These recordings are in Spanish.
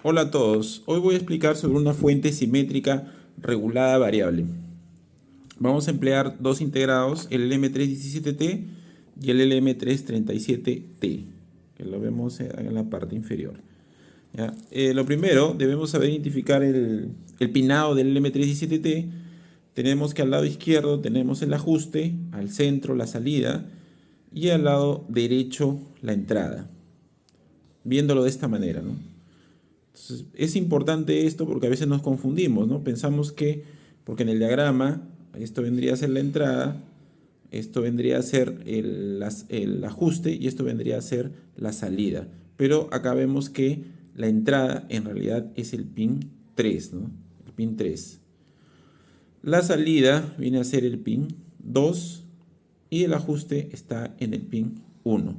Hola a todos, hoy voy a explicar sobre una fuente simétrica regulada variable. Vamos a emplear dos integrados, el LM317T y el LM337T, que lo vemos en la parte inferior. ¿Ya? Lo primero, debemos saber identificar el pinado del LM317T. Tenemos que al lado izquierdo tenemos el ajuste, al centro la salida y al lado derecho la entrada, viéndolo de esta manera, ¿no? Entonces, es importante esto porque a veces nos confundimos, ¿no? Pensamos que, porque en el diagrama, esto vendría a ser la entrada, esto vendría a ser el ajuste y esto vendría a ser la salida. Pero acá vemos que la entrada en realidad es el pin 3, ¿no? El pin 3. La salida viene a ser el pin 2 y el ajuste está en el pin 1.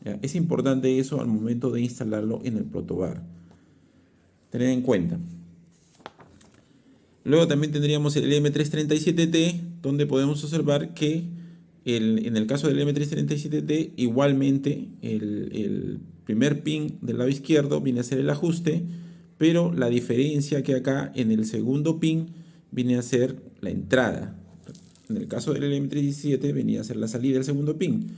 ¿Ya? Es importante eso al momento de instalarlo en el protobar. Tener en cuenta. Luego también tendríamos el M337T, donde podemos observar que en el caso del M337T, igualmente el primer pin del lado izquierdo viene a ser el ajuste, pero la diferencia que acá en el segundo pin viene a ser la entrada. En el caso del M317 venía a ser la salida del segundo pin.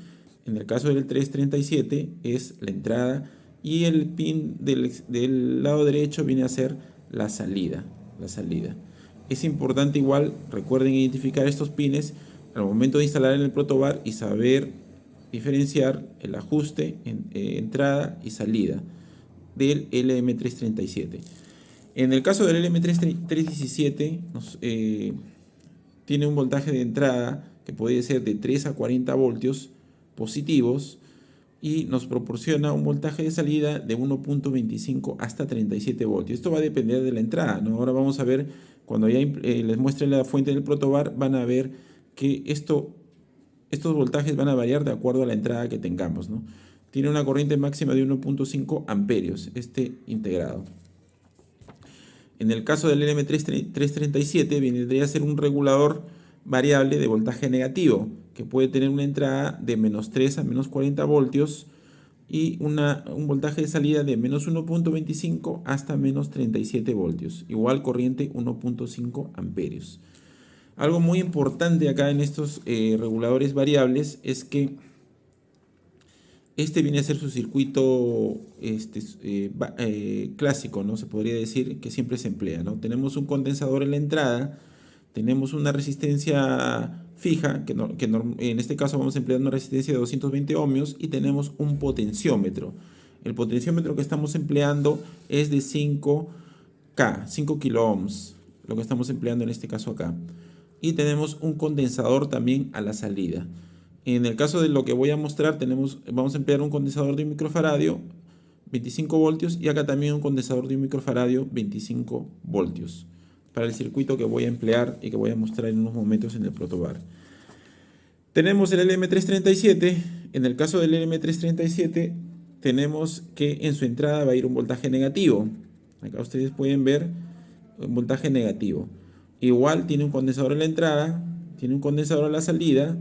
En el caso del 337 es la entrada y el pin del lado derecho viene a ser la salida. Es importante igual, recuerden identificar estos pines al momento de instalar en el protobar y saber diferenciar el ajuste en entrada y salida del LM337. En el caso del LM317 tiene un voltaje de entrada que puede ser de 3 a 40 voltios positivos y nos proporciona un voltaje de salida de 1.25 hasta 37 voltios. Esto va a depender de la entrada, ¿no? Ahora vamos a ver, cuando ya les muestre la fuente del protobar, van a ver que estos voltajes van a variar de acuerdo a la entrada que tengamos, ¿no? Tiene una corriente máxima de 1.5 amperios, este integrado. En el caso del LM337 vendría a ser un regulador variable de voltaje negativo, que puede tener una entrada de menos 3 a menos 40 voltios y un voltaje de salida de menos 1.25 hasta menos 37 voltios. Igual corriente 1.5 amperios. Algo muy importante acá en estos reguladores variables es que este viene a ser su circuito clásico, ¿no? Se podría decir que siempre se emplea, ¿no? Tenemos un condensador en la entrada, tenemos una resistencia fija, en este caso vamos a emplear una resistencia de 220 ohmios y tenemos un potenciómetro. El potenciómetro que estamos empleando es de 5K, 5 kilo ohms, lo que estamos empleando en este caso acá. Y tenemos un condensador también a la salida. En el caso de lo que voy a mostrar, vamos a emplear un condensador de 1 microfaradio, 25 voltios, y acá también un condensador de 1 microfaradio, 25 voltios, para el circuito que voy a emplear y que voy a mostrar en unos momentos en el protobar. Tenemos el LM337. En el caso del LM337, tenemos que en su entrada va a ir un voltaje negativo. Acá ustedes pueden ver un voltaje negativo. Igual tiene un condensador en la entrada, tiene un condensador a la salida,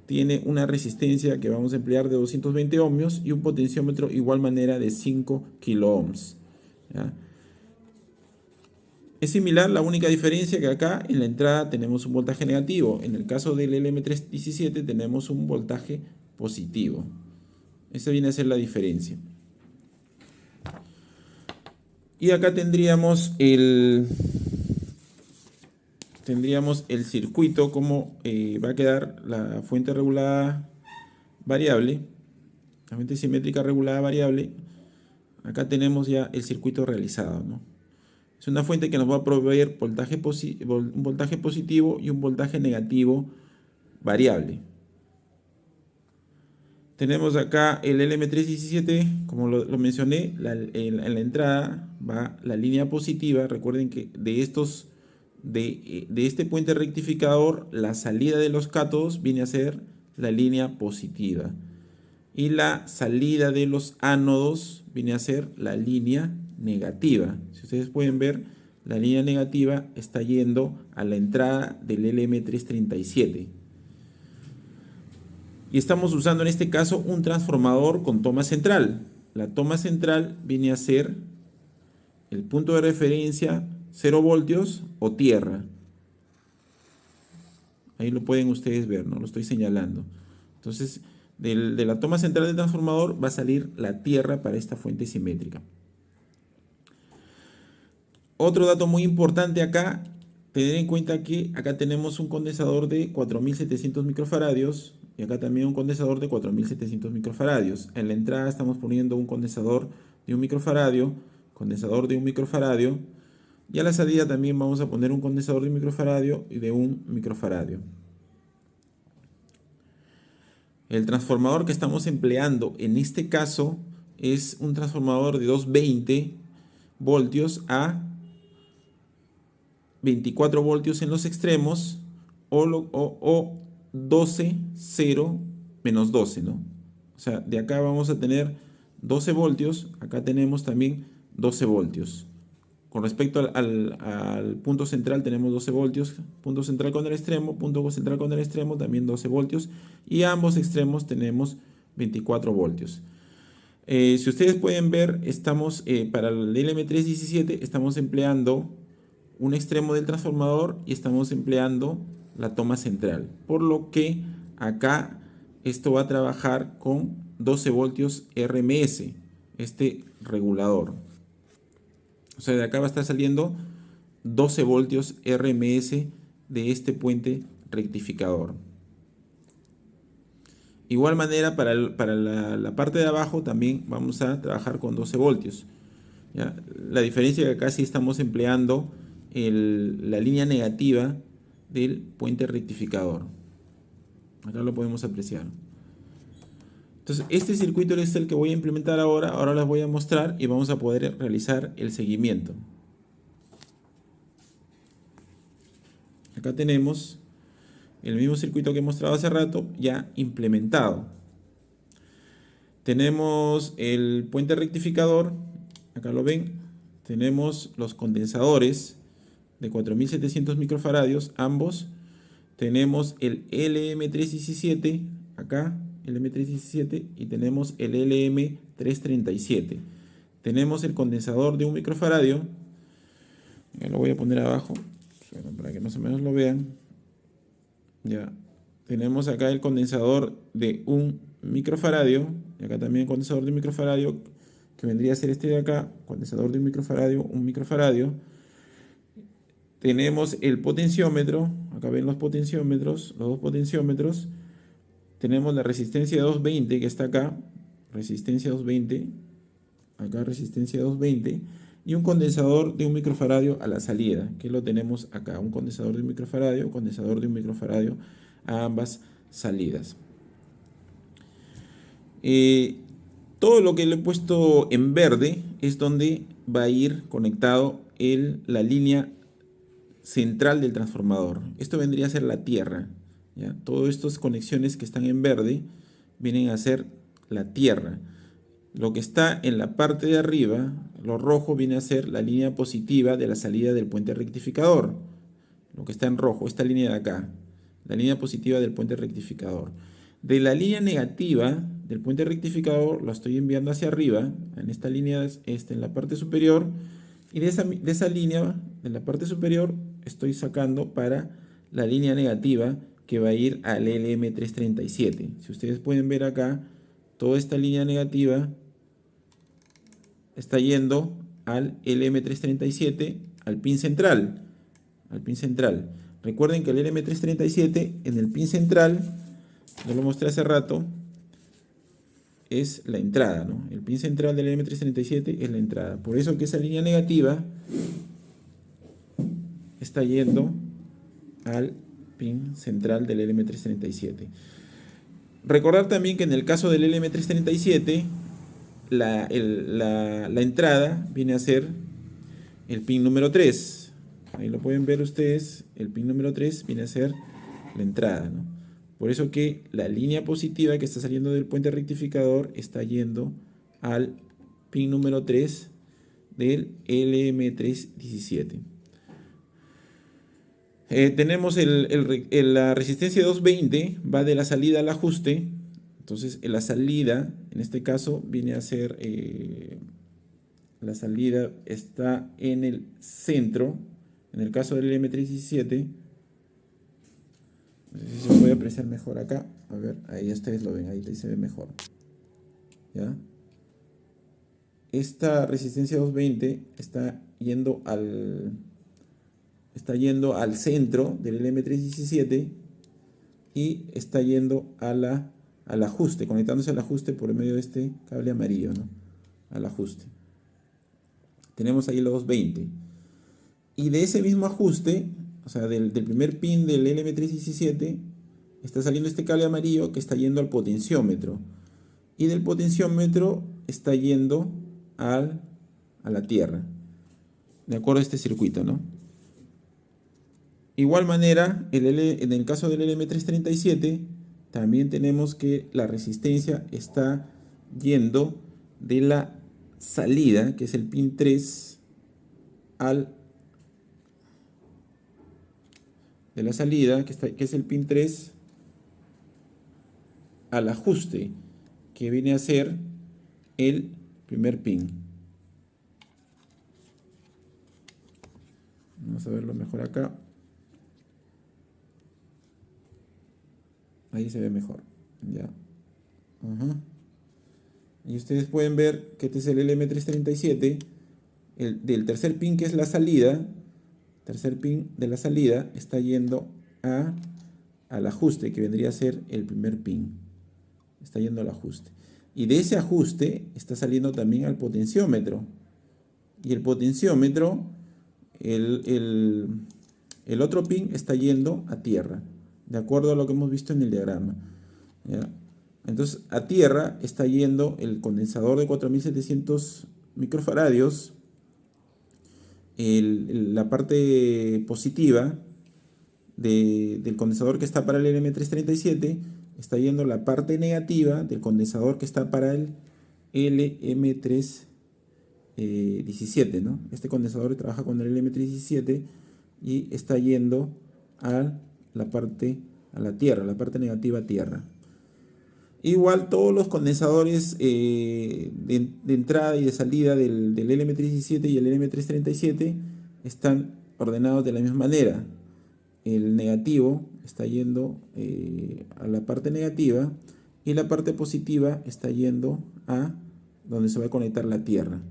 tiene una resistencia que vamos a emplear de 220 ohmios y un potenciómetro igual manera de 5 kilo ohms. ¿Ya? Es similar, la única diferencia que acá en la entrada tenemos un voltaje negativo. En el caso del LM317 tenemos un voltaje positivo. Esa viene a ser la diferencia. Y acá tendríamos el circuito, como va a quedar la fuente regulada variable, la fuente simétrica regulada variable. Acá tenemos ya el circuito realizado, ¿no? Es una fuente que nos va a proveer un voltaje positivo y un voltaje negativo variable. Tenemos acá el LM317, como lo mencioné, en la entrada va la línea positiva. Recuerden que de este puente rectificador, la salida de los cátodos viene a ser la línea positiva. Y la salida de los ánodos viene a ser la línea negativa. Si ustedes pueden ver, la línea negativa está yendo a la entrada del LM337. Y estamos usando en este caso un transformador con toma central. La toma central viene a ser el punto de referencia 0 voltios o tierra. Ahí lo pueden ustedes ver, ¿no? Lo estoy señalando. Entonces, de la toma central del transformador va a salir la tierra para esta fuente simétrica. Otro dato muy importante acá, tener en cuenta que acá tenemos un condensador de 4700 microfaradios y acá también un condensador de 4700 microfaradios. En la entrada estamos poniendo un condensador de 1 microfaradio, condensador de 1 microfaradio, y a la salida también vamos a poner un condensador de 1 microfaradio y de 1 microfaradio. El transformador que estamos empleando en este caso es un transformador de 220 voltios a 24 voltios en los extremos o 12, 0, menos 12, ¿no? O sea, de acá vamos a tener 12 voltios, acá tenemos también 12 voltios. Con respecto al punto central tenemos 12 voltios, punto central con el extremo, punto central con el extremo también 12 voltios y a ambos extremos tenemos 24 voltios. Si ustedes pueden ver, estamos para el LM317 estamos empleando un extremo del transformador y estamos empleando la toma central, por lo que acá esto va a trabajar con 12 voltios RMS, este regulador. O sea, de acá va a estar saliendo 12 voltios RMS de este puente rectificador. Igual manera, para la parte de abajo también vamos a trabajar con 12 voltios. ¿Ya? La diferencia es que acá sí estamos empleando la línea negativa del puente rectificador. Acá lo podemos apreciar. Entonces, este circuito es el que voy a implementar ahora. Ahora les voy a mostrar y vamos a poder realizar el seguimiento. Acá tenemos el mismo circuito que he mostrado hace rato ya implementado. Tenemos el puente rectificador, acá lo ven. Tenemos los condensadores de 4700 microfaradios, ambos. Tenemos el LM317, acá, LM317, y tenemos el LM337. Tenemos el condensador de 1 microfaradio, ya lo voy a poner abajo, para que más o menos lo vean. Ya, tenemos acá el condensador de 1 microfaradio, y acá también el condensador de 1 microfaradio, que vendría a ser este de acá, condensador de 1 microfaradio, 1 microfaradio. Tenemos el potenciómetro, acá ven los potenciómetros, los dos potenciómetros. Tenemos la resistencia 220 que está acá, resistencia 220, acá resistencia 220, y un condensador de 1 microfaradio a la salida, que lo tenemos acá, un condensador de 1 microfaradio a ambas salidas. Todo lo que le he puesto en verde es donde va a ir conectado la línea central del transformador. Esto vendría a ser la tierra, ¿ya? Todas estas conexiones que están en verde vienen a ser la tierra. Lo que está en la parte de arriba, lo rojo, viene a ser la línea positiva de la salida del puente rectificador. Lo que está en rojo, esta línea de acá, la línea positiva del puente rectificador. De la línea negativa del puente rectificador lo estoy enviando hacia arriba, en esta línea, en la parte superior, y de esa línea, de la parte superior, estoy sacando para la línea negativa que va a ir al LM337. Si ustedes pueden ver acá, toda esta línea negativa está yendo al LM337, al pin central. Recuerden que el LM337 en el pin central, yo lo mostré hace rato, es la entrada, ¿no? El pin central del LM337 es la entrada. Por eso que esa línea negativa está yendo al pin central del LM337. Recordar también que en el caso del LM337, la entrada viene a ser el pin número 3. Ahí lo pueden ver ustedes, el pin número 3 viene a ser la entrada, ¿no? Por eso que la línea positiva que está saliendo del puente rectificador está yendo al pin número 3 del LM317. Tenemos la resistencia 220, va de la salida al ajuste. Entonces, en la salida, en este caso, viene a ser la salida está en el centro. En el caso del LM317, no sé si se puede apreciar mejor acá. A ver, ahí ustedes lo ven, ahí se ve mejor. ¿Ya? Esta resistencia 220 está yendo al centro del LM317 y está yendo al ajuste, conectándose al ajuste por medio de este cable amarillo, ¿no? Al ajuste. Tenemos ahí los 220. Y de ese mismo ajuste, o sea, del primer pin del LM317, está saliendo este cable amarillo que está yendo al potenciómetro. Y del potenciómetro está yendo a la tierra. De acuerdo a este circuito, ¿no? Igual manera, en el caso del LM337, también tenemos que la resistencia está yendo de la salida, que es el pin 3, de la salida, que es el pin 3, al ajuste, que viene a ser el primer pin. Vamos a verlo mejor acá. Ahí se ve mejor. Ya. Ajá. Y ustedes pueden ver que este es el LM337. Del tercer pin, que es la salida. Tercer pin de la salida está yendo al ajuste, que vendría a ser el primer pin. Está yendo al ajuste. Y de ese ajuste está saliendo también al potenciómetro. Y el potenciómetro, el otro pin está yendo a tierra, de acuerdo a lo que hemos visto en el diagrama. ¿Ya? Entonces, a tierra está yendo el condensador de 4700 microfaradios, la parte positiva del condensador que está para el LM337, está yendo la parte negativa del condensador que está para el LM317, ¿no? Este condensador trabaja con el LM317 y está yendo a la tierra, la parte negativa tierra. Igual todos los condensadores de entrada y de salida del LM317 y el LM337 están ordenados de la misma manera. El negativo está yendo a la parte negativa y la parte positiva está yendo a donde se va a conectar la tierra.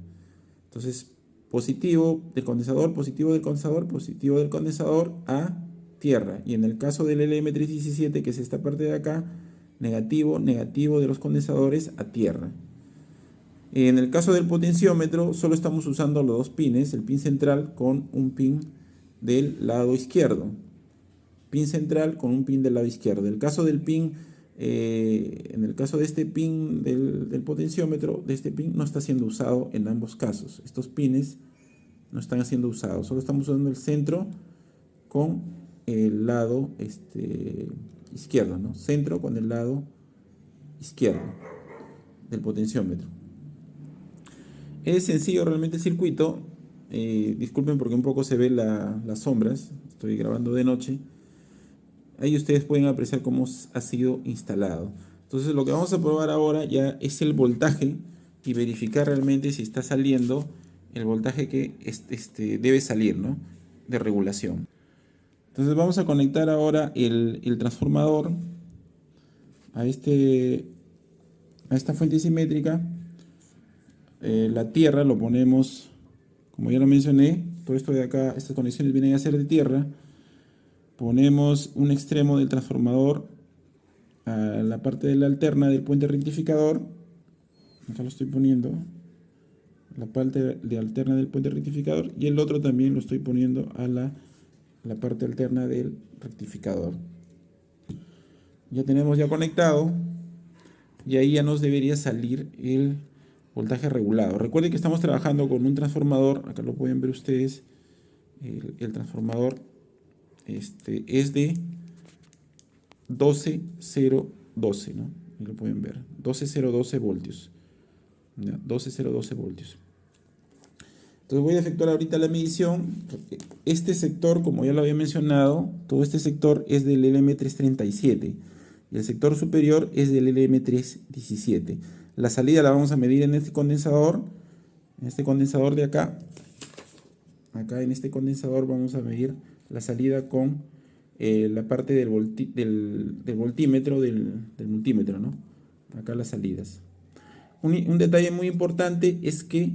Entonces, positivo del condensador, positivo del condensador, positivo del condensador a tierra. Y en el caso del LM317, que es esta parte de acá, negativo, negativo de los condensadores a tierra. En el caso del potenciómetro, solo estamos usando los dos pines, el pin central con un pin del lado izquierdo. Pin central con un pin del lado izquierdo. En el caso del pin, en el caso de este pin del potenciómetro, de este pin no está siendo usado en ambos casos. Estos pines no están siendo usados. Solo estamos usando el centro con el lado izquierdo, ¿no? Centro con el lado izquierdo del potenciómetro. Es sencillo realmente el circuito. Disculpen porque un poco se ve las sombras. Estoy grabando de noche. Ahí ustedes pueden apreciar cómo ha sido instalado. Entonces lo que vamos a probar ahora ya es el voltaje y verificar realmente si está saliendo el voltaje que debe salir, ¿no? De regulación. Entonces vamos a conectar ahora el transformador a esta fuente simétrica. La tierra lo ponemos, como ya lo mencioné, todo esto de acá, estas conexiones vienen a ser de tierra. Ponemos un extremo del transformador a la parte de la alterna del puente rectificador. Acá lo estoy poniendo, la parte de alterna del puente rectificador, y el otro también lo estoy poniendo a la parte alterna del rectificador. Ya tenemos ya conectado y ahí ya nos debería salir el voltaje regulado. Recuerden que estamos trabajando con un transformador, acá lo pueden ver ustedes, el transformador es de 12012, ¿no? Y lo pueden ver, 12012 voltios. ¿Ya? 12012 voltios. Entonces voy a efectuar ahorita la medición. Este sector, como ya lo había mencionado, todo este sector es del LM337 y el sector superior es del LM317. La salida la vamos a medir en este condensador, En este condensador de acá, en este condensador vamos a medir la salida con la parte del voltímetro del multímetro, ¿no? Acá las salidas. Un detalle muy importante es que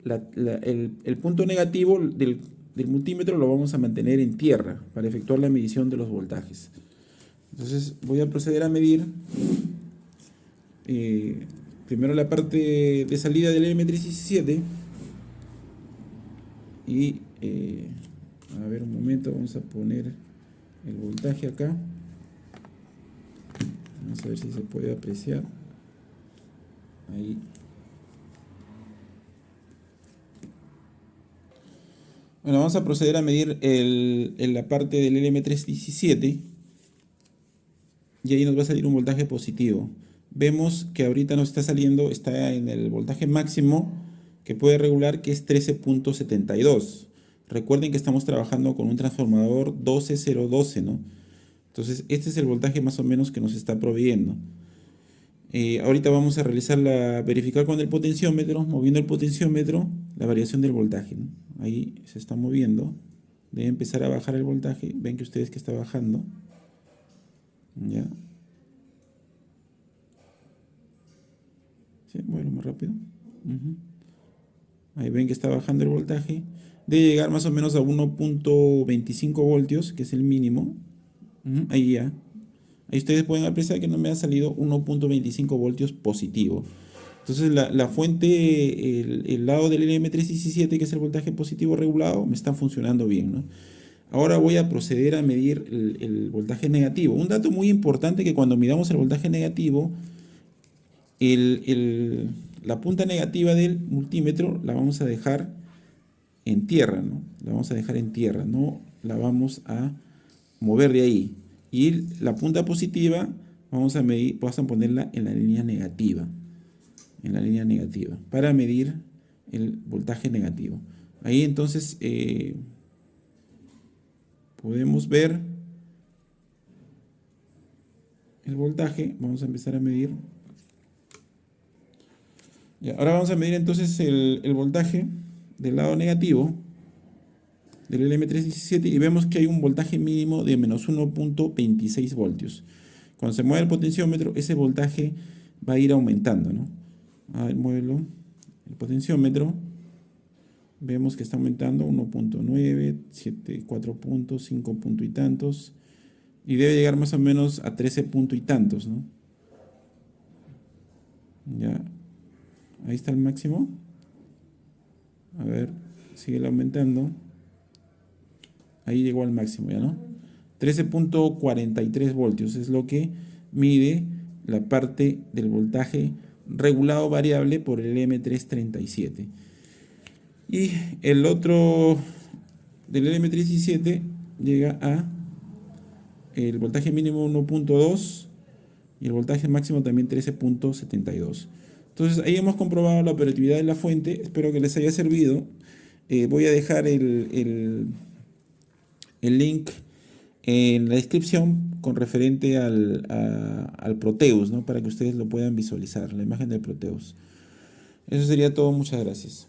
el punto negativo del multímetro lo vamos a mantener en tierra para efectuar la medición de los voltajes. Entonces voy a proceder a medir primero la parte de salida del M317 y a ver un momento, vamos a poner el voltaje acá. Vamos a ver si se puede apreciar. Ahí. Bueno, vamos a proceder a medir la parte del LM317 y ahí nos va a salir un voltaje positivo. Vemos que ahorita nos está saliendo, está en el voltaje máximo que puede regular, que es 13.72. Recuerden que estamos trabajando con un transformador 12012, ¿no? Entonces este es el voltaje más o menos que nos está proveyendo. Ahorita vamos a verificar con el potenciómetro, moviendo el potenciómetro, la variación del voltaje, ¿no? Ahí se está moviendo, debe empezar a bajar el voltaje, ven que ustedes que está bajando, ¿ya? ¿Sí? Bueno, más rápido. Ahí ven que está bajando el voltaje, debe llegar más o menos a 1.25 voltios, que es el mínimo. Ahí ya. Ahí ustedes pueden apreciar que no me ha salido 1.25 voltios positivo. Entonces la fuente, el lado del LM317, que es el voltaje positivo regulado, me está funcionando bien, ¿no? Ahora voy a proceder a medir el voltaje negativo. Un dato muy importante, que cuando midamos el voltaje negativo, la punta negativa del multímetro la vamos a dejar en tierra, ¿no? La vamos a dejar en tierra, no la vamos a mover de ahí. Y la punta positiva vamos a ponerla en la línea negativa. En la línea negativa, para medir el voltaje negativo. Ahí entonces podemos ver el voltaje. Vamos a empezar a medir. Ya, ahora vamos a medir entonces el voltaje del lado negativo del LM317 y vemos que hay un voltaje mínimo de menos 1.26 voltios. Cuando se mueve el potenciómetro, ese voltaje va a ir aumentando, ¿no? A ver, muévelo. El potenciómetro. Vemos que está aumentando 1.9, 7, 4 puntos, 5 puntos y tantos. Y debe llegar más o menos a 13 puntos y tantos, ¿no? Ya. Ahí está el máximo. A ver, sigue aumentando. Ahí llegó al máximo, ¿ya no? 13.43 voltios es lo que mide la parte del voltaje regulado variable por el M337. Y el otro del LM317 llega a el voltaje mínimo 1.2 y el voltaje máximo también 13.72. Entonces ahí hemos comprobado la operatividad de la fuente. Espero que les haya servido. Voy a dejar el link en la descripción con referente al Proteus, ¿no? Para que ustedes lo puedan visualizar, la imagen del Proteus. Eso sería todo, muchas gracias.